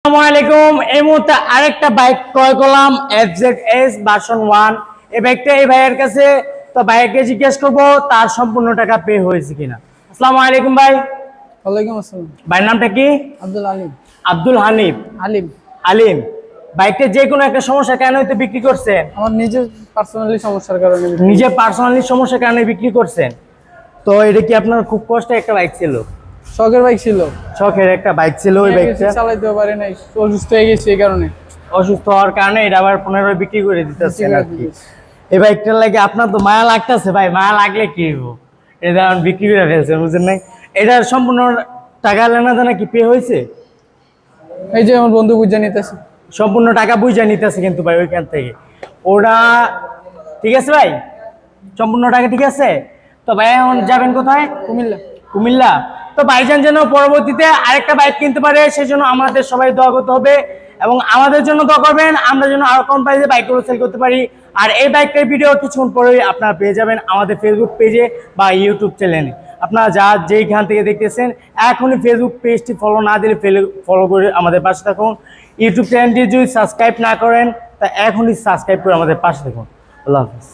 আসসালামু আলাইকুম। এই মুহূর্তে আরেকটা বাইক ক্রয় করলাম, FZS ভার্সন 1। এই বাইকটা এই ভাইয়ের কাছে, তো ভাইকে জিজ্ঞেস করবো তার সম্পূর্ণ টাকা পে হয়েছে কিনা। আসসালামু আলাইকুম ভাই। ওয়ালাইকুম আসসালাম। ভাইয়ের নামটা কি? আব্দুল আলিম। আব্দুল হানিফ। আলিম। আলিম। বাইকটা যে কোনো একটা সমস্যা কেন হয়তো বিক্রি করছেন? আমার নিজের পার্সোনালি সমস্যার কারণে নিজের পার্সোনালি সমস্যার কারণে বিক্রি করছেন। তো এটা কি আপনার খুব কষ্ট একটা বাইক ছিল? শখের বাইক ছিল, শখের একটা বাইক ছিল। ওই বাইকটা চালাইতেও পারি নাই, অসুস্থ হয়ে গেছি। এই কারণে অসুস্থ হওয়ার কারণে এটা আবার 15 বিক্রি করে দিতেছেন আর কি। এই বাইকটার লাগে আপনার তো মায়া লাগতেছে ভাই, মায়া লাগলে কি হইব, এটা বিক্রি করে ফেলছে, বুঝছেন নাই? এটার সম্পূর্ণ টাকা লেনাদেনা কি পে হয়েছে? এই যে আমার বন্ধু বুঝে নিতেছে, সম্পূর্ণ টাকা বুঝে নিতেছে কিন্তু ভাই ওইখান থেকে ওরা। ঠিক আছে ভাই, সম্পূর্ণ টাকা ঠিক আছে। তো ভাই এখন যাবেন কোথায়? কুমিল্লা। কুমিল্লা। তো ভাইজান যেন পরবর্তীতে আরেকটা বাইক কিনতে পারে সেজন্য আমাদের সবাই দোয়া করতে হবে এবং আমাদের জন্য দোয়া করবেন, আমরা যেন আরো কম প্রাইসে বাইকগুলো সেল করতে পারি। আর এই বাইকটার ভিডিও কিছুক্ষণ পরেই আপনারা পেয়ে যাবেন আমাদের ফেসবুক পেজে বা ইউটিউব চ্যানেলে। আপনারা যেইখান থেকে দেখতেছেন এখনই ফেসবুক পেজটি ফলো না দিলে ফলো করে আমাদের পাশে থাকুন। ইউটিউব চ্যানেলটি যদি সাবস্ক্রাইব না করেন তা এখনই সাবস্ক্রাইব করে আমাদের পাশে থাকুন। আল্লাহ হাফিজ।